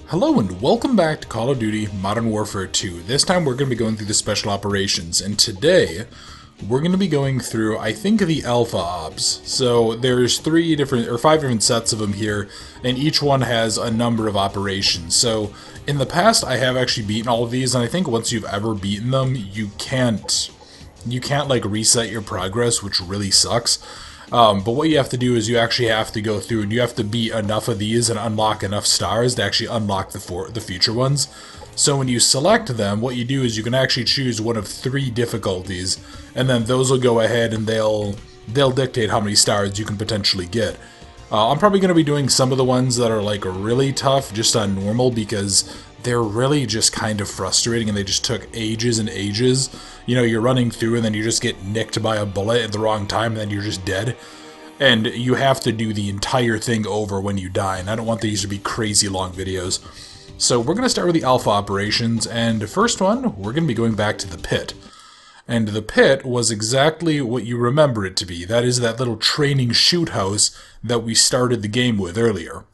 Hello and welcome back to Call of Duty Modern Warfare 2. This time we're going to be going through the Special Operations, and today we're going to be going through, I think, the Alpha Ops. So there's 5 different sets of them here, and each one has a number of operations. So in the past I have actually beaten all of these, and I think once you've ever beaten them, you can't like reset your progress, which really sucks. But what you have to do is you actually have to go through and you have to beat enough of these and unlock enough stars to actually unlock the future ones. So when you select them, what you do is you can actually choose one of 3 difficulties, and then those will go ahead and they'll dictate how many stars you can potentially get. I'm probably going to be doing some of the ones that are like really tough just on normal because they're really just kind of frustrating and they just took ages and ages. You know, you're running through and then you just get nicked by a bullet at the wrong time and then you're just dead. And you have to do the entire thing over when you die, and I don't want these to be crazy long videos. So we're going to start with the Alpha Operations, and the first one, we're going to be going back to the pit. And the pit was exactly what you remember it to be. That is that little training shoot house that we started the game with earlier.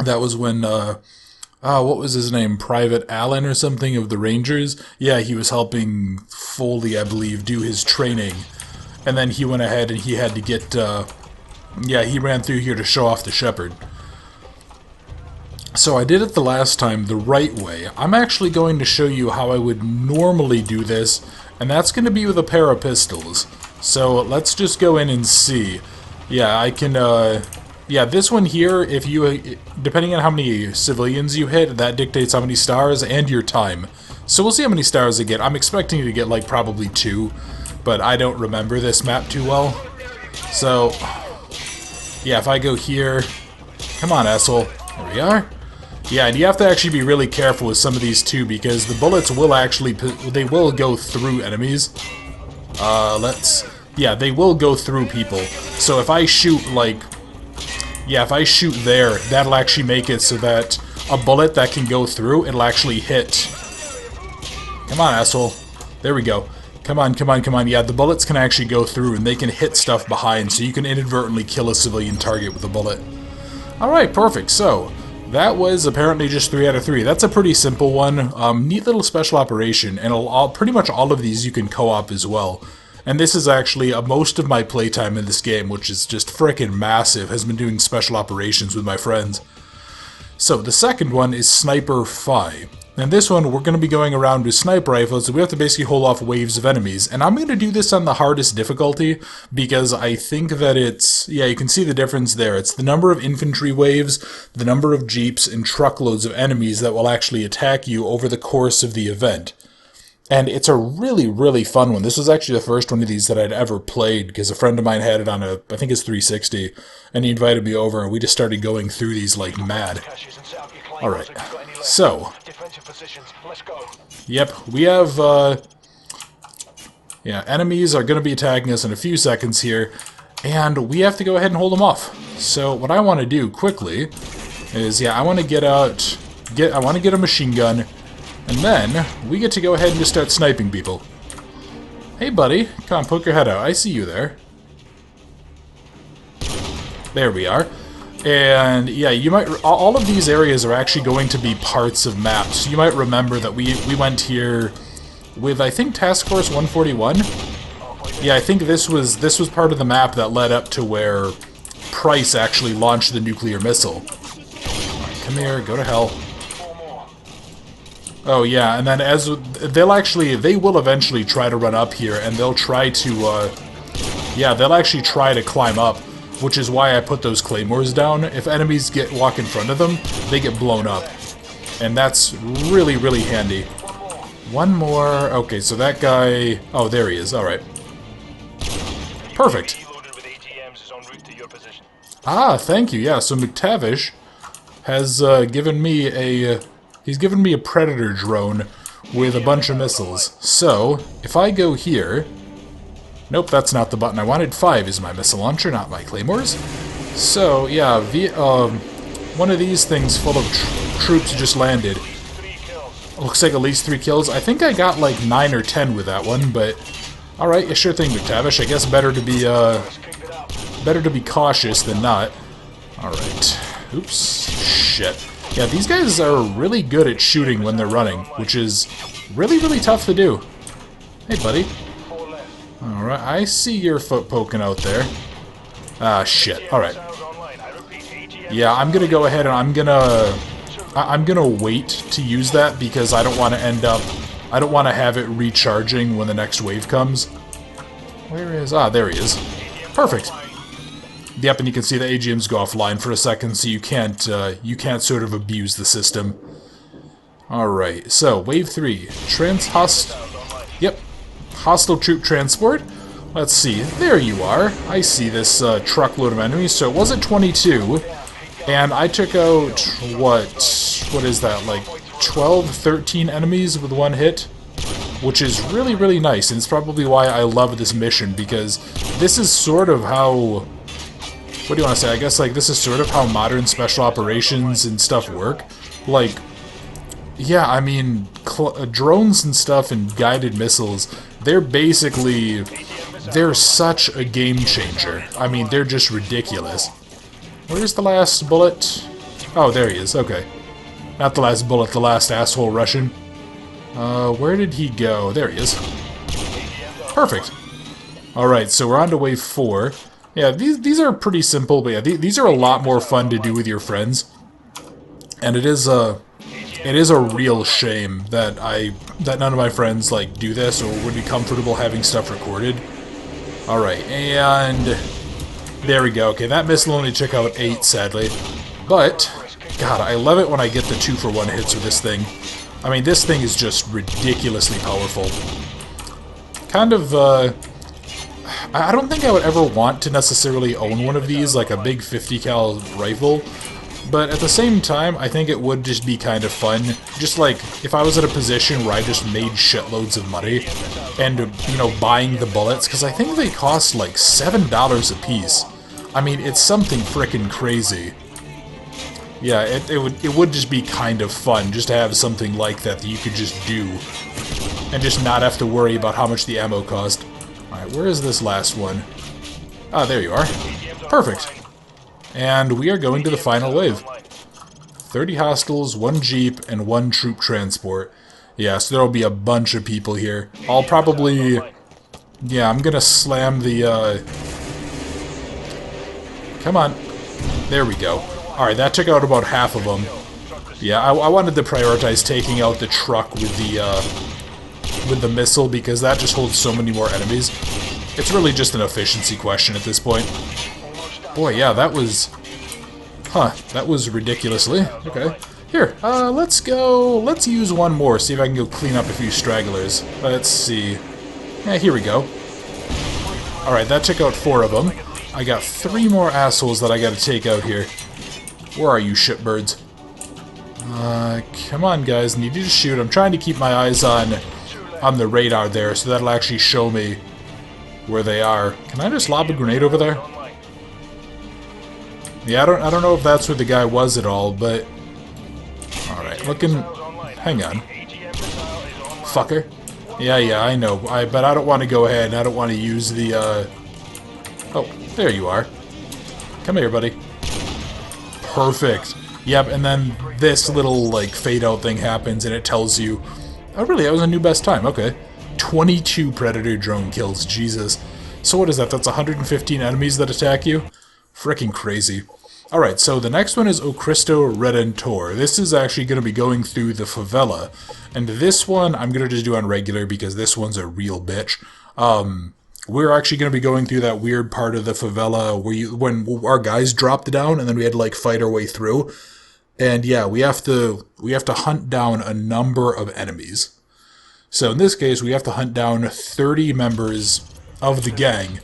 That was when, what was his name? Private Allen or something of the Rangers? Yeah, he was helping Foley, I believe, do his training. And then he went ahead and he had to get, he ran through here to show off the Shepherd. So I did it the last time the right way. I'm actually going to show you how I would normally do this, and that's going to be with a pair of pistols. So let's just go in and see. Yeah, I can, this one here, if you, depending on how many civilians you hit, that dictates how many stars and your time. So we'll see how many stars I get. I'm expecting to get like probably 2, but I don't remember this map too well. So, yeah, if I go here, come on, asshole. There we are. Yeah, and you have to actually be really careful with some of these too, because the bullets will actually, they will go through enemies. They will go through people. So if I shoot like, if I shoot there, that'll actually make it so that a bullet that can go through, it'll actually hit. Come on, asshole. There we go. Come on, come on, come on. Yeah, the bullets can actually go through and they can hit stuff behind, so you can inadvertently kill a civilian target with a bullet. Alright, perfect. So, that was apparently just 3 out of 3. That's a pretty simple one. Neat little special operation, and pretty much all of these you can co-op as well. And this is actually most of my playtime in this game, which is just frickin' massive, has been doing special operations with my friends. So, the second one is Sniper Fi. And this one, we're going to be going around with sniper rifles, so we have to basically hold off waves of enemies. And I'm going to do this on the hardest difficulty, because I think that it's, you can see the difference there. It's the number of infantry waves, the number of jeeps, and truckloads of enemies that will actually attack you over the course of the event. And it's a really, really fun one. This was actually the first one of these that I'd ever played, because a friend of mine had it on I think it's 360, and he invited me over, and we just started going through these like mad. Alright, so, yep, we have, enemies are going to be attacking us in a few seconds here, and we have to go ahead and hold them off. So, what I want to do quickly is, I want to get a machine gun, and then we get to go ahead and just start sniping people. Hey, buddy, come on, poke your head out. I see you there. There we are. And you might, all of these areas are actually going to be parts of maps. You might remember that we went here with, I think, Task Force 141. Yeah, I think this was part of the map that led up to where Price actually launched the nuclear missile. Come here, go to hell. Oh yeah, and then they will eventually try to run up here, and they'll try to, they'll actually try to climb up. Which is why I put those claymores down. If enemies walk in front of them, they get blown up. And that's really, really handy. One more. Okay, so that guy... Oh, there he is. Alright. Perfect. Ah, thank you. Yeah, so McTavish has given me a... he's given me a Predator drone with a bunch of missiles. So, if I go here... Nope, that's not the button I wanted. 5 is my missile launcher, not my claymores. So, one of these things full of troops just landed. Looks like at least 3 kills. I think I got like 9 or 10 with that one, but... Alright, sure thing, McTavish. I guess better to be cautious than not. Alright. Oops. Shit. Yeah, these guys are really good at shooting when they're running, which is really, really tough to do. Hey, buddy. Alright, I see your foot poking out there. Ah, shit. Alright. Yeah, I'm gonna go ahead and I'm gonna wait to use that because I don't want to end up... I don't want to have it recharging when the next wave comes. Where is... Ah, there he is. Perfect. Yep, and you can see the AGMs go offline for a second, so you can't sort of abuse the system. Alright, so, Wave 3. Yep. Hostile troop transport. Let's see. There you are. I see this truckload of enemies. So it was at 22, and I took out, what is that, like 12, 13 enemies with one hit? Which is really, really nice, and it's probably why I love this mission, because this is sort of how... What do you want to say? I guess, like, this is sort of how modern special operations and stuff work. Like, yeah, I mean, drones and stuff and guided missiles, they're basically... They're such a game changer. I mean, they're just ridiculous. Where's the last bullet? Oh, there he is. Okay. Not the last bullet, the last asshole Russian. Where did he go? There he is. Perfect. Alright, so we're on to wave 4. Yeah, these are pretty simple, but yeah, these are a lot more fun to do with your friends. And it is a real shame that none of my friends like do this or would be comfortable having stuff recorded. Alright, and there we go. Okay, that missile only took out 8, sadly. But, God, I love it when I get the 2-for-1 hits with this thing. I mean, this thing is just ridiculously powerful. Kind of, I don't think I would ever want to necessarily own one of these, like a big 50 cal rifle. But at the same time, I think it would just be kind of fun. Just like, if I was in a position where I just made shitloads of money, and, you know, buying the bullets, because I think they cost like $7 a piece. I mean, it's something frickin' crazy. Yeah, it would just be kind of fun, just to have something like that you could just do, and just not have to worry about how much the ammo cost. Alright, where is this last one? Ah, there you are. Perfect. And we are going to the final wave. 30 hostiles, 1 jeep, and 1 troop transport. Yeah, so there'll be a bunch of people here. I'll probably... Yeah, I'm gonna slam the, Come on. There we go. Alright, that took out about half of them. Yeah, I wanted to prioritize taking out the truck with the missile, because that just holds so many more enemies. It's really just an efficiency question at this point. Boy, yeah, that was... Huh, that was ridiculously... Okay. Here, let's use one more, see if I can go clean up a few stragglers. Let's see... Yeah, here we go. Alright, that took out 4 of them. I got 3 more assholes that I gotta take out here. Where are you, shitbirds? Come on, guys, need you to shoot. I'm trying to keep my eyes on the radar there, so that'll actually show me where they are. Can I just lob a grenade over there? Yeah, I don't know if that's where the guy was at all, but... Alright, looking... Hang on. Fucker. Yeah, I know. But I don't want to go ahead, and I don't want to use the, Oh, there you are. Come here, buddy. Perfect. Yep, and then this little, like, fade-out thing happens, and it tells you... Oh, really? That was a new best time. Okay. 22 Predator drone kills. Jesus. So what is that? That's 115 enemies that attack you? Frickin' crazy. Alright, so the next one is Cristo Redo. This is actually going to be going through the favela. And this one, I'm going to just do on regular because this one's a real bitch. We're actually going to be going through that weird part of the favela where when our guys dropped down and then we had to, like, fight our way through. And yeah, we have to hunt down a number of enemies. So in this case, we have to hunt down 30 members of the gang.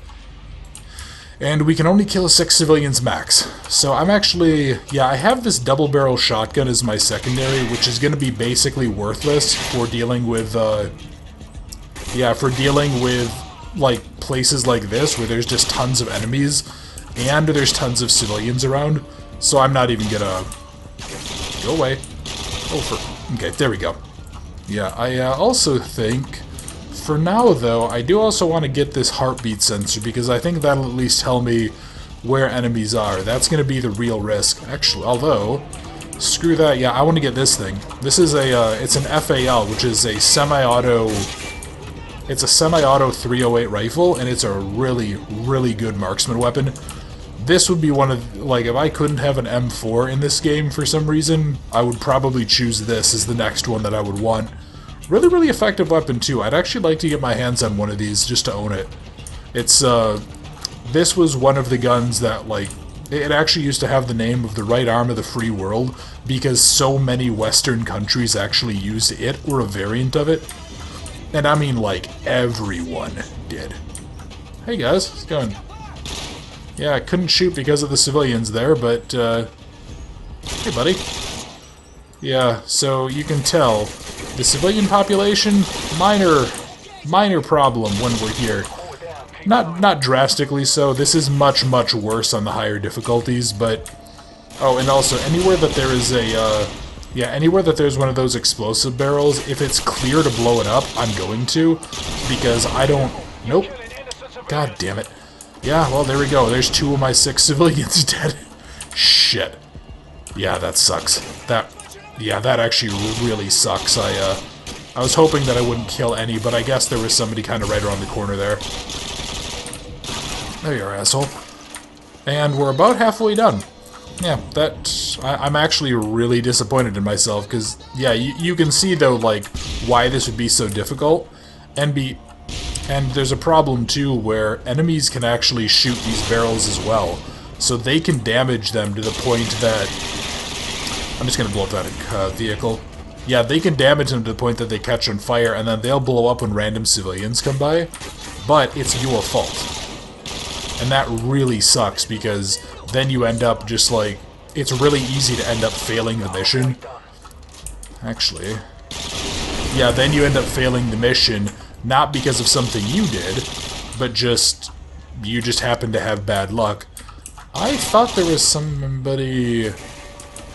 And we can only kill 6 civilians max. So I'm actually... Yeah, I have this double-barrel shotgun as my secondary, which is going to be basically worthless for dealing with... like, places like this, where there's just tons of enemies, and there's tons of civilians around. So I'm not even gonna... Go away. Okay, there we go. Yeah, I also think... For now, though, I do also want to get this heartbeat sensor, because I think that'll at least tell me where enemies are. That's going to be the real risk. Actually, although, Screw that. Yeah, I want to get this thing. This is a, it's an FAL, which is a semi-auto... It's a semi-auto 308 rifle, and it's a really, really good marksman weapon. This would be one of, like, if I couldn't have an M4 in this game for some reason, I would probably choose this as the next one that I would want. Really, really effective weapon, too. I'd actually like to get my hands on one of these just to own it. It's, this was one of the guns that, like, it actually used to have the name of the right arm of the free world because so many Western countries actually used it or a variant of it. And I mean, like, everyone did. Hey guys, how's it going? Yeah, I couldn't shoot because of the civilians there, but, hey buddy. Yeah, so you can tell, the civilian population, minor problem when we're here. Not drastically so, this is much, much worse on the higher difficulties, but... Oh, and also, anywhere that there is a, yeah, anywhere that there's one of those explosive barrels, if it's clear to blow it up, I'm going to, because I don't... Nope. God damn it. Yeah, well, there we go. There's 2 of my 6 civilians dead. Shit. Yeah, that sucks. Yeah, that actually really sucks. I was hoping that I wouldn't kill any, but I guess there was somebody kind of right around the corner there. There you are, asshole. And we're about halfway done. Yeah, I'm actually really disappointed in myself, because, yeah, you can see, though, like, why this would be so difficult, and there's a problem, too, where enemies can actually shoot these barrels as well, so they can damage them to the point that... I'm just gonna blow up that vehicle. Yeah, they can damage them to the point that they catch on fire, and then they'll blow up when random civilians come by, but it's your fault. And that really sucks, because then you end up just like... It's really easy to end up failing the mission. Actually... Yeah, then you end up failing the mission, not because of something you did, but just... You just happen to have bad luck. I thought there was somebody...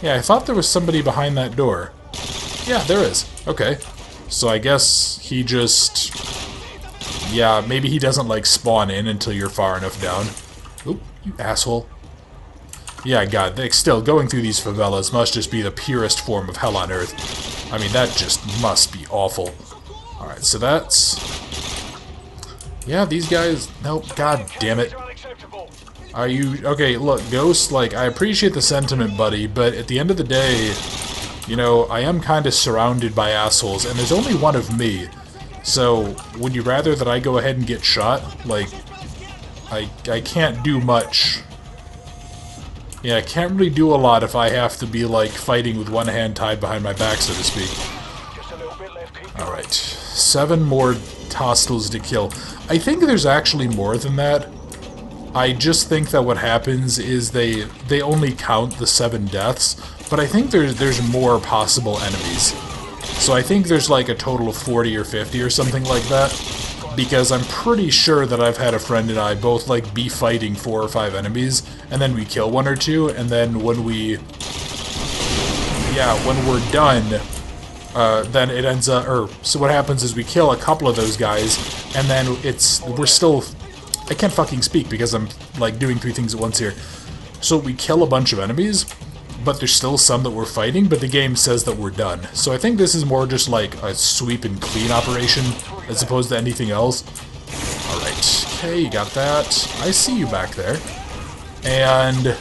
Yeah, I thought there was somebody behind that door. Yeah, there is. Okay. So I guess he just... Yeah, maybe he doesn't, like, spawn in until you're far enough down. Oop, you asshole. Yeah, God, still, going through these favelas must just be the purest form of hell on earth. I mean, that just must be awful. Alright, so that's... Yeah, these guys... Nope, God damn it. Are you... Okay, look, Ghost, like, I appreciate the sentiment, buddy, but at the end of the day, you know, I am kind of surrounded by assholes, and there's only one of me. So, would you rather that I go ahead and get shot? Like, I can't do much. Yeah, I can't really do a lot if I have to be, like, fighting with one hand tied behind my back, so to speak. Alright. 7 more hostiles to kill. I think there's actually more than that. I just think that what happens is they only count the 7 deaths, but I think there's more possible enemies. So I think there's like a total of 40 or 50 or something like that, because I'm pretty sure that I've had a friend and I both like be fighting 4 or 5 enemies, and then we kill 1 or 2, and then when we're done, then it ends up, so what happens is we kill a couple of those guys, and then we're still, I can't fucking speak because I'm like doing 3 things at once here. So we kill a bunch of enemies, but there's still some that we're fighting, but the game says that we're done. So I think this is more just like a sweep and clean operation, as opposed to anything else. Alright, okay, you got that. I see you back there. And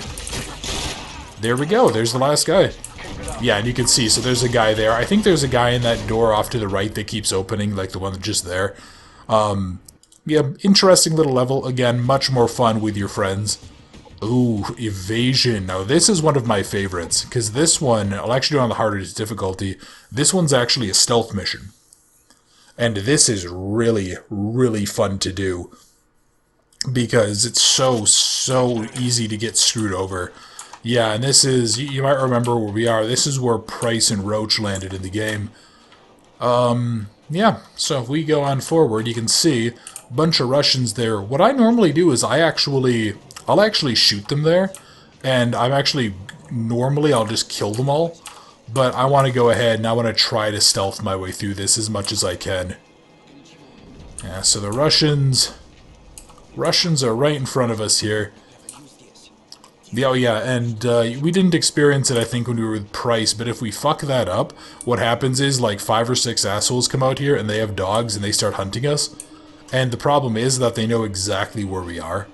there we go, there's the last guy. Yeah, and you can see, so there's a guy there. I think there's a guy in that door off to the right that keeps opening, like the one that's just there. Yeah, interesting little level. Again, much more fun with your friends. Ooh, Evasion. Now, this is one of my favorites, because this one, I'll actually do it on the hardest difficulty. This one's actually a stealth mission. And this is really, really fun to do, because it's so easy to get screwed over. Yeah, and this is, you might remember where we are. This is where Price and Roach landed in the game. Yeah, so if we go on forward, you can see a bunch of Russians there. What I normally do is I'll actually shoot them there, and normally I'll just kill them all, but I want to go ahead and I want to try to stealth my way through this as much as I can. Yeah, so the Russians are right in front of us here. Yeah, oh yeah, and we didn't experience it, I think, when we were with Price, but if we fuck that up, what happens is, like, 5 or 6 assholes come out here, and they have dogs, and they start hunting us. And the problem is that they know exactly where we are.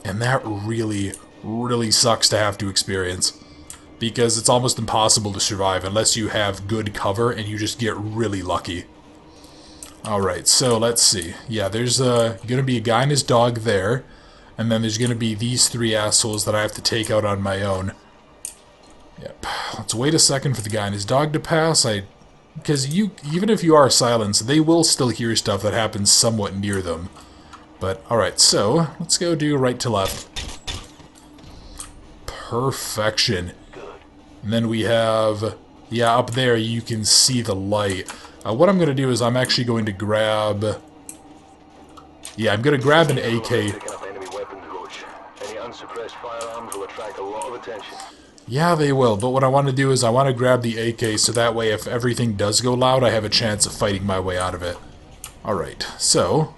And that really, really sucks to have to experience. Because it's almost impossible to survive unless you have good cover, and you just get really lucky. Alright, so let's see. Yeah, there's gonna be a guy and his dog there. And then there's going to be these 3 assholes that I have to take out on my own. Yep. Let's wait a second for the guy and his dog to pass. Because even if you are silenced, they will still hear stuff that happens somewhat near them. But, alright, so, let's go do right to left. Perfection. And then we have... Yeah, up there you can see the light. What I'm going to do is I'm actually going to grab... Yeah, I'm going to grab an AK... Unsuppressed firearms will attract a lot of attention. Yeah, they will, but what I want to do is I want to grab the AK so that way if everything does go loud, I have a chance of fighting my way out of it. Alright, so...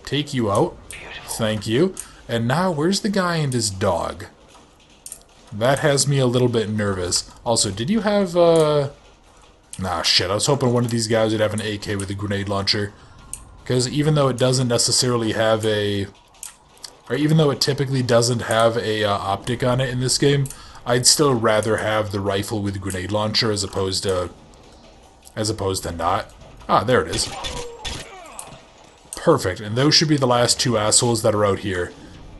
Take you out. Thank you. And now, where's the guy and his dog? That has me a little bit nervous. Also, did you have, Nah, shit, I was hoping one of these guys would have an AK with a grenade launcher. Because even though it doesn't necessarily have a... Or even though it typically doesn't have a optic on it in this game, I'd still rather have the rifle with a grenade launcher as opposed to not. Ah, there it is. Perfect, and those should be the last 2 assholes that are out here.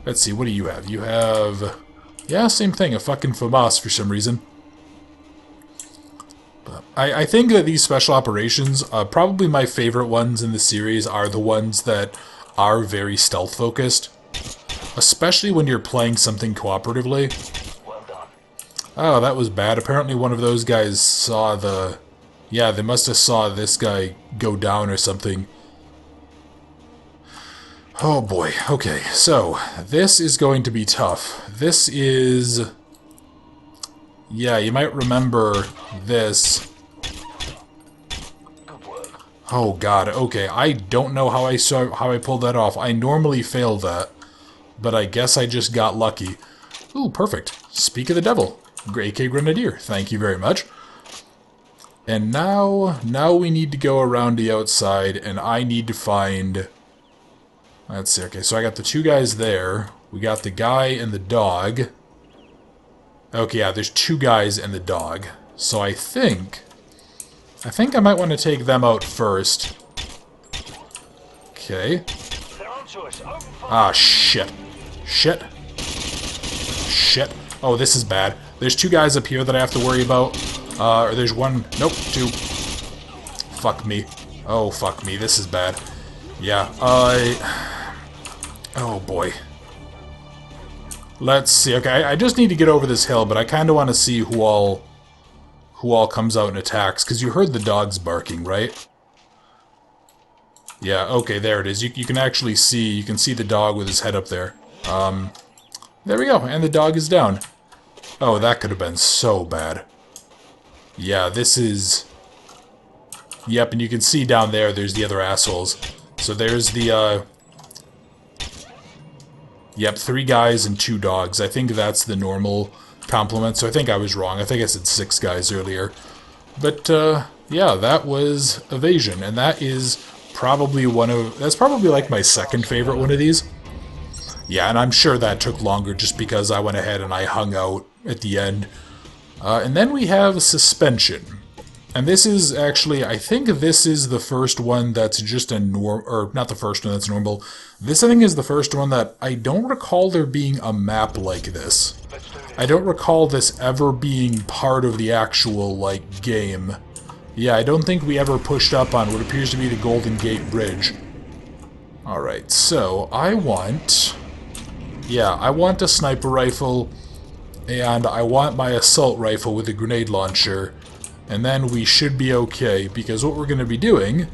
Let's see, what do you have? You have... Yeah, same thing, a fucking FAMAS for some reason. But I think that these special operations, probably my favorite ones in the series are the ones that are very stealth-focused. Especially when you're playing something cooperatively. Well done. Oh, that was bad. Apparently one of those guys saw the... Yeah, they must have saw this guy go down or something. Oh boy. Okay, so this is going to be tough. This is... Yeah, you might remember this. Good work. Oh god, okay. I don't know how I pulled that off. I normally fail that. But I guess I just got lucky. Ooh, perfect. Speak of the devil. AK Grenadier. Thank you very much. And now we need to go around the outside, and I need to find... Let's see, okay, so I got the 2 guys there. We got the guy and the dog. Okay, yeah, there's 2 guys and the dog. So I think I might want to take them out first. Okay. Ah, shit. Shit. Shit. Oh, this is bad. There's 2 guys up here that I have to worry about. Or there's 1... Nope, 2. Fuck me. Oh, fuck me. This is bad. Yeah, oh, boy. Let's see. Okay, I just need to get over this hill, but I kind of want to see who all comes out and attacks. Because you heard the dogs barking, right? Yeah, okay, there it is. You can actually see... You can see the dog with his head up there. There we go, and the dog is down. Oh, that could have been so bad. Yeah, this is... Yep, and you can see down there, there's the other assholes. So there's the, Yep, 3 guys and 2 dogs. I think that's the normal complement, so I think I was wrong. I think I said 6 guys earlier. But, yeah, that was Evasion, and that is probably that's probably like my second favorite one of these. Yeah, and I'm sure that took longer just because I went ahead and I hung out at the end. And then we have Suspension. And this is actually, I think this is the first one that's just a or not the first one that's normal. This, I think, is the first one that I don't recall there being a map like this. I don't recall this ever being part of the actual, like, game. Yeah, I don't think we ever pushed up on what appears to be the Golden Gate Bridge. Alright, so I want... Yeah, I want a sniper rifle, and I want my assault rifle with a grenade launcher, and then we should be okay, because what we're going to be doing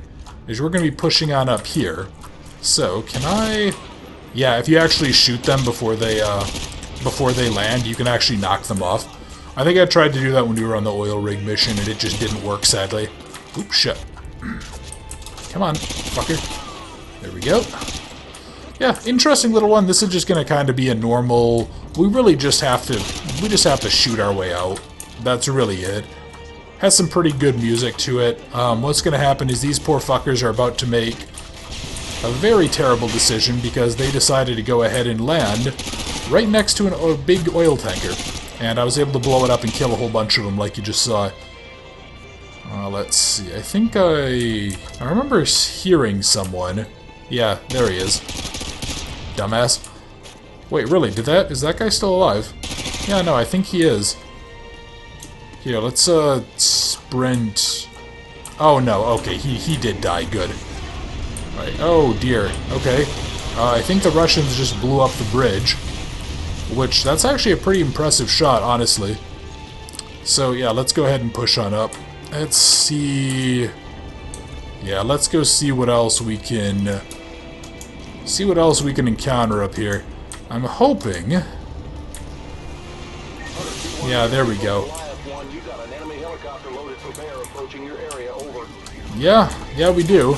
is we're going to be pushing on up here. So, can I... Yeah, if you actually shoot them before they land, you can actually knock them off. I think I tried to do that when we were on the oil rig mission, and it just didn't work, sadly. Oops, shit. Come on, fucker. There we go. Yeah, interesting little one. This is just going to kind of be a normal... We really just have to shoot our way out. That's really it. Has some pretty good music to it. What's going to happen is these poor fuckers are about to make a very terrible decision because they decided to go ahead and land right next to a big oil tanker. And I was able to blow it up and kill a whole bunch of them like you just saw. Let's see. I think I remember hearing someone. Yeah, there he is. Dumbass. Wait, really? Is that guy still alive? Yeah, no, I think he is. Here, let's sprint. Oh no, okay, he did die. Good. Right. Oh dear. Okay. I think the Russians just blew up the bridge, which that's actually a pretty impressive shot, honestly. So yeah, let's go ahead and push on up. Let's see. Yeah, let's go see what else we can. See what else we can encounter up here. I'm hoping. Yeah, there we go. Yeah, we do.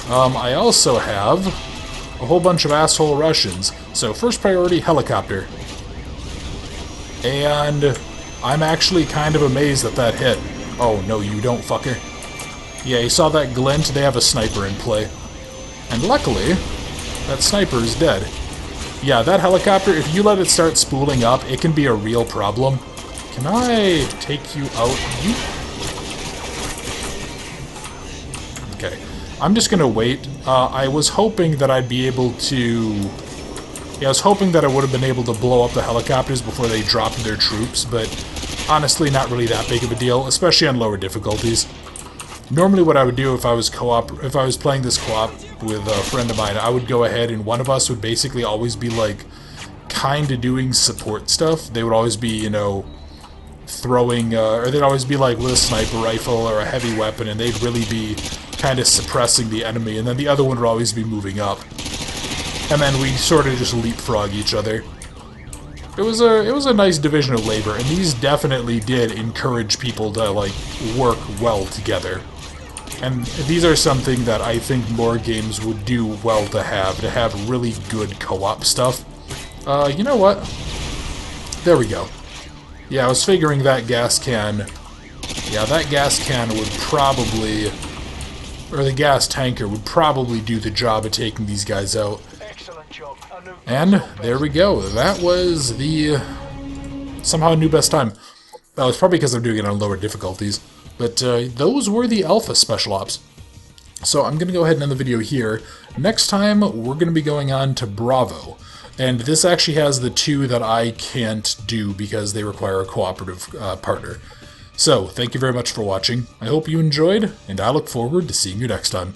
I also have a whole bunch of asshole Russians. So first priority, helicopter. And I'm actually kind of amazed that that hit. Oh, no, you don't, fucker. Yeah, you saw that glint? They have a sniper in play. And luckily, that sniper is dead. Yeah, that helicopter, if you let it start spooling up, it can be a real problem. Can I take you out? Okay. I'm just gonna wait. I was hoping that I'd be able to... Yeah, I was hoping that I would have been able to blow up the helicopters before they dropped their troops, but honestly, not really that big of a deal, especially on lower difficulties. Normally what I would do if I was playing this co-op with a friend of mine, I would go ahead and one of us would basically always be like kinda doing support stuff. They would always be, you know, throwing, or they'd always be like with a sniper rifle or a heavy weapon, and they'd really be kind of suppressing the enemy, and then the other one would always be moving up. And then we sort of just leapfrog each other. It was a nice division of labor, and these definitely did encourage people to, like, work well together. And these are something that I think more games would do well to have really good co-op stuff. You know what? There we go. Yeah, I was figuring that gas can... Yeah, that gas can would probably... Or the gas tanker would probably do the job of taking these guys out. And there we go. That was the... somehow new best time. Well, it's probably because I'm doing it on lower difficulties. But those were the Alpha Special Ops. So I'm going to go ahead and end the video here. Next time, we're going to be going on to Bravo. And this actually has the two that I can't do because they require a cooperative partner. So, thank you very much for watching. I hope you enjoyed, and I look forward to seeing you next time.